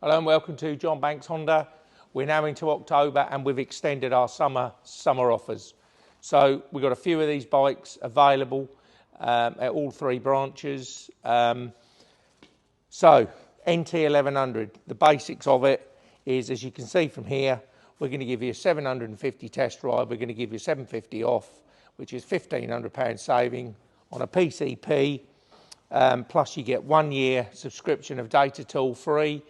Hello and welcome to John Banks Honda. We're now into October and we've extended our summer offers. So we've got a few of these bikes available at all three branches. So NT1100, the basics of it is, as you can see from here, we're going to give you a 750 test ride. We're going to give you 750 off, which is £1,500 saving on a PCP. Plus you get 1 year subscription of Data Tool free.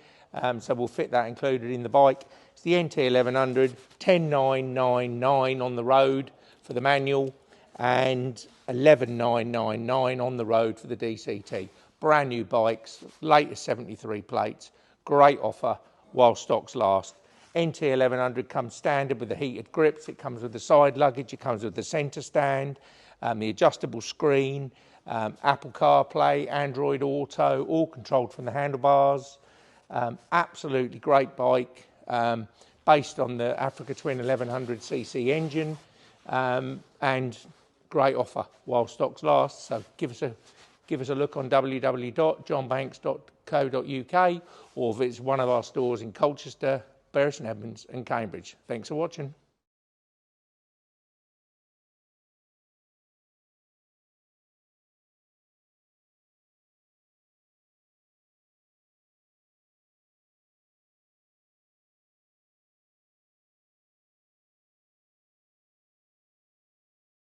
So we'll fit that included in the bike. It's the NT1100, 10,999 on the road for the manual and 11,999 on the road for the DCT. Brand new bikes, latest 73 plates, great offer while stocks last. NT1100 comes standard with the heated grips, it comes with the side luggage, it comes with the centre stand, the adjustable screen, Apple CarPlay, Android Auto, all controlled from the handlebars. Absolutely great bike, based on the Africa Twin 1100cc engine, and great offer while stocks last. So give us a look on www.johnbanks.co.uk or visit one of our stores in Colchester, Bury St Edmunds and Cambridge. Thanks for watching.